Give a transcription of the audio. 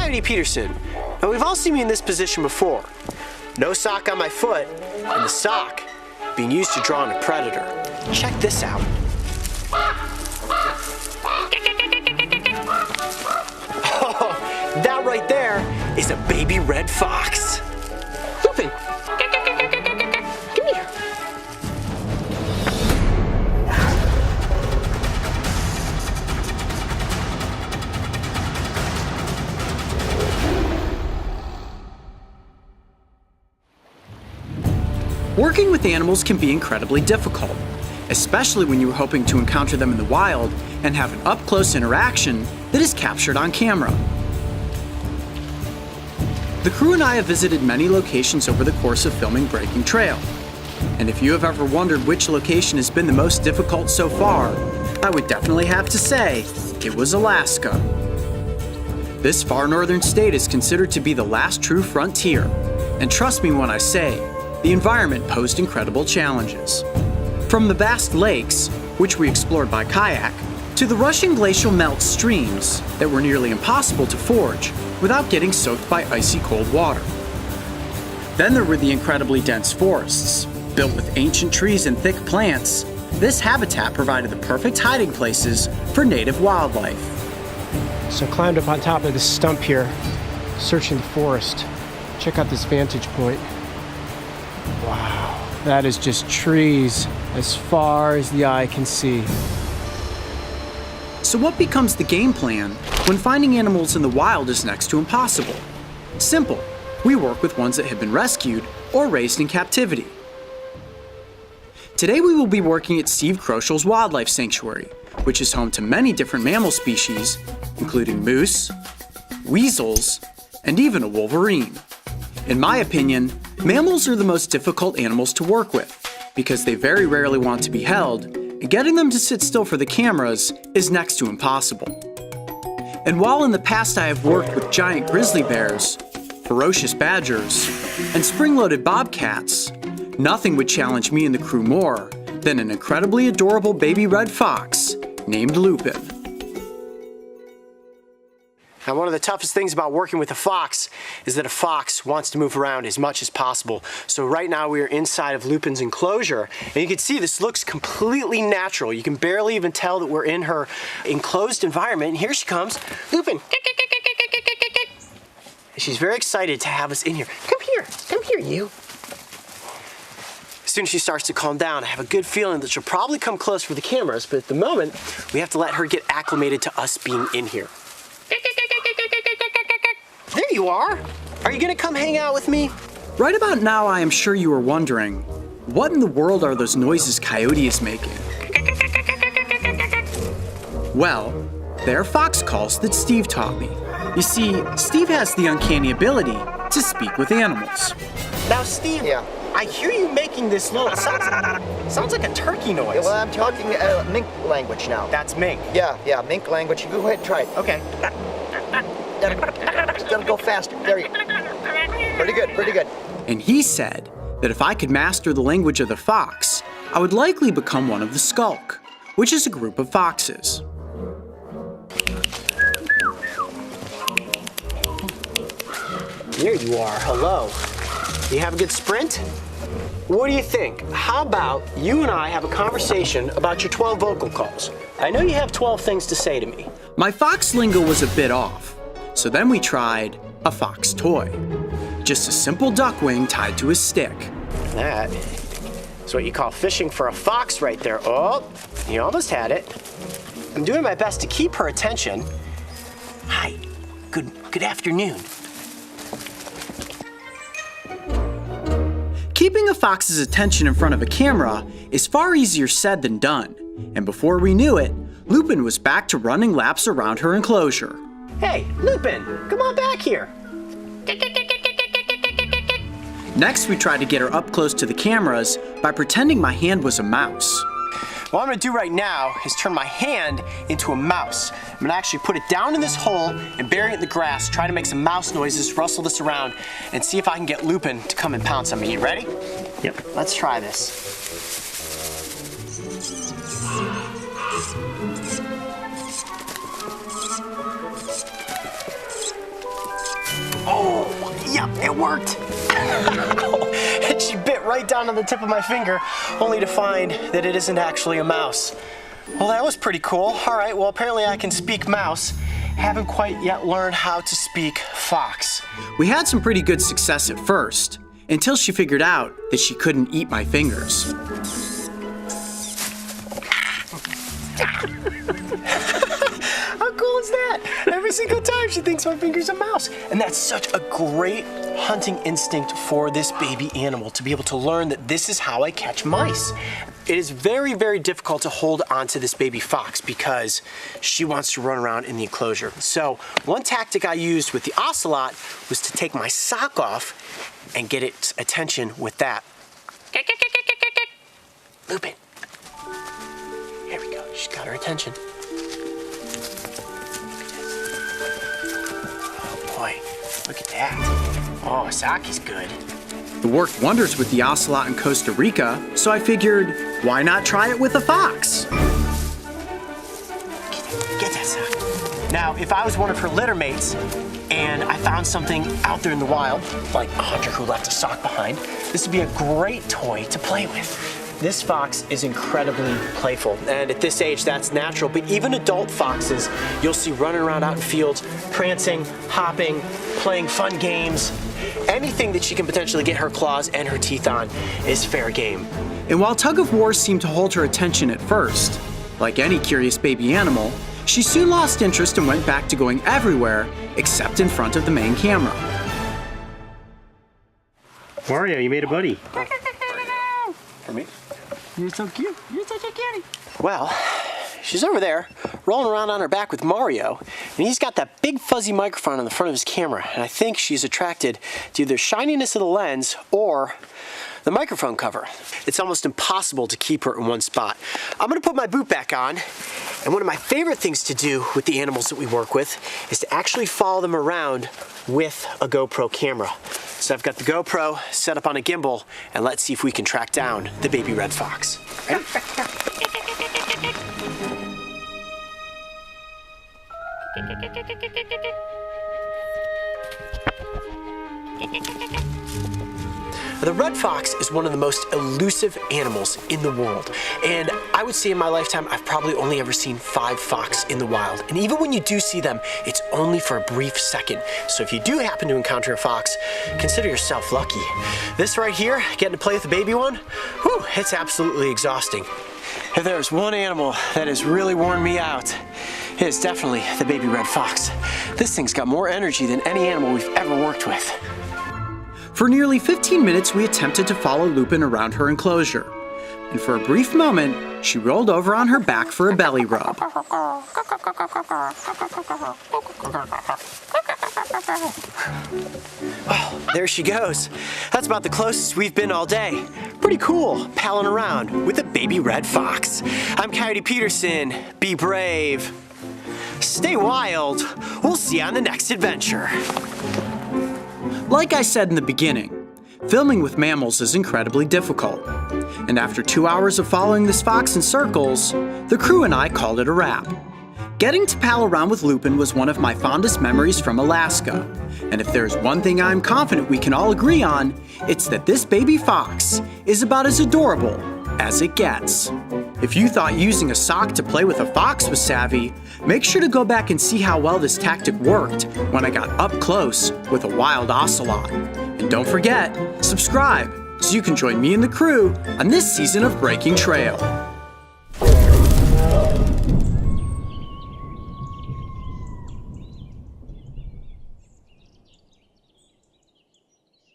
Coyote Peterson. Now we've all seen me in this position before. No sock on my foot, and the sock being used to draw on a predator. Check this out. Oh, that right there is a baby red fox. Lupin, come here. Working with animals can be incredibly difficult, especially when you are hoping to encounter them in the wild and have an up-close interaction that is captured on camera. The crew and I have visited many locations over the course of filming Breaking Trail. And if you have ever wondered which location has been the most difficult so far, I would definitely have to say it was Alaska. This far northern state is considered to be the last true frontier, and trust me when I say, the environment posed incredible challenges. From the vast lakes, which we explored by kayak, to the rushing glacial melt streams that were nearly impossible to forge without getting soaked by icy cold water. Then there were the incredibly dense forests. Built with ancient trees and thick plants, this habitat provided the perfect hiding places for native wildlife. So I climbed up on top of this stump here, searching the forest. Check out this vantage point. Wow, that is just trees as far as the eye can see. So what becomes the game plan when finding animals in the wild is next to impossible? Simple. We work with ones that have been rescued or raised in captivity. Today we will be working at Steve Kroschel's Wildlife Sanctuary, which is home to many different mammal species, including moose, weasels, and even a wolverine. In my opinion, mammals are the most difficult animals to work with because they very rarely want to be held, and getting them to sit still for the cameras is next to impossible. And while in the past I have worked with giant grizzly bears, ferocious badgers, and spring-loaded bobcats, nothing would challenge me and the crew more than an incredibly adorable baby red fox named Lupin. Now, one of the toughest things about working with a fox is that a fox wants to move around as much as possible. So right now we are inside of Lupin's enclosure, and you can see this looks completely natural. You can barely even tell that we're in her enclosed environment. And here she comes, Lupin. She's very excited to have us in here. Come here, you. As soon as she starts to calm down, I have a good feeling that she'll probably come close for the cameras, but at the moment, we have to let her get acclimated to us being in here. There you are. Are you gonna come hang out with me? Right about now, I am sure you are wondering, what in the world are those noises Coyote is making? Well, they're fox calls that Steve taught me. You see, Steve has the uncanny ability to speak with animals. Now, Steve, Yeah. I hear you making this little, sounds like a turkey noise. Well, I'm talking mink language now. That's mink. Yeah, mink language. You go ahead and try it. Okay. Gotta go faster. There you go. Pretty good. And he said that if I could master the language of the fox, I would likely become one of the skulk, which is a group of foxes. There you are. Hello. You have a good sprint? What do you think? How about you and I have a conversation about your 12 vocal calls? I know you have 12 things to say to me. My fox lingo was a bit off, so then we tried a fox toy. Just a simple duck wing tied to a stick. That is what you call fishing for a fox right there. Oh, you almost had it. I'm doing my best to keep her attention. Hi, good afternoon. Keeping a fox's attention in front of a camera is far easier said than done, and before we knew it, Lupin was back to running laps around her enclosure. Hey, Lupin, come on back here. Next, we tried to get her up close to the cameras by pretending my hand was a mouse. What I'm gonna do right now is turn my hand into a mouse. I'm gonna actually put it down in this hole and bury it in the grass, try to make some mouse noises, rustle this around, and see if I can get Lupin to come and pounce on me. You ready? Yep. Let's try this. Yep, it worked. And she bit right down on the tip of my finger, only to find that it isn't actually a mouse. Well, that was pretty cool. All right, well, apparently I can speak mouse. Haven't quite yet learned how to speak fox. We had some pretty good success at first, until she figured out that she couldn't eat my fingers. How cool is that? Every single time she thinks my finger's a mouse. And that's such a great hunting instinct for this baby animal, to be able to learn that this is how I catch mice. It is very, very difficult to hold onto this baby fox because she wants to run around in the enclosure. So one tactic I used with the ocelot was to take my sock off and get its attention with that. Lupin. Here we go. She's got her attention. Oh boy, look at that. Oh, sock is good. It worked wonders with the ocelot in Costa Rica, so I figured, why not try it with a fox? Get that sock. Now, if I was one of her litter mates and I found something out there in the wild, like a hunter who left a sock behind, this would be a great toy to play with. This fox is incredibly playful, and at this age, that's natural, but even adult foxes, you'll see running around out in fields, prancing, hopping, playing fun games. Anything that she can potentially get her claws and her teeth on is fair game. And while tug of war seemed to hold her attention at first, like any curious baby animal, she soon lost interest and went back to going everywhere except in front of the main camera. Mario, you made a buddy. For me? You're so cute. You're such a cutie. Well, she's over there, rolling around on her back with Mario, and he's got that big fuzzy microphone on the front of his camera, and I think she's attracted to either shininess of the lens or the microphone cover. It's almost impossible to keep her in one spot. I'm gonna put my boot back on, and one of my favorite things to do with the animals that we work with is to actually follow them around with a GoPro camera. So I've got the GoPro set up on a gimbal, and let's see if we can track down the baby red fox. Ready? The red fox is one of the most elusive animals in the world, and I would say in my lifetime I've probably only ever seen 5 fox in the wild, and even when you do see them, it's only for a brief second. So if you do happen to encounter a fox, consider yourself lucky. This right here, getting to play with a baby one, whew, it's absolutely exhausting. If there's one animal that has really worn me out, it is definitely the baby red fox. This thing's got more energy than any animal we've ever worked with. For nearly 15 minutes, we attempted to follow Lupin around her enclosure. And for a brief moment, she rolled over on her back for a belly rub. Oh, there she goes. That's about the closest we've been all day. Pretty cool, palling around with a baby red fox. I'm Coyote Peterson. Be brave. Stay wild. We'll see you on the next adventure. Like I said in the beginning, filming with mammals is incredibly difficult. And after 2 hours of following this fox in circles, the crew and I called it a wrap. Getting to pal around with Lupin was one of my fondest memories from Alaska. And if there's one thing I'm confident we can all agree on, it's that this baby fox is about as adorable as it gets. If you thought using a sock to play with a fox was savvy, make sure to go back and see how well this tactic worked when I got up close with a wild ocelot. And don't forget, subscribe so you can join me and the crew on this season of Breaking Trail.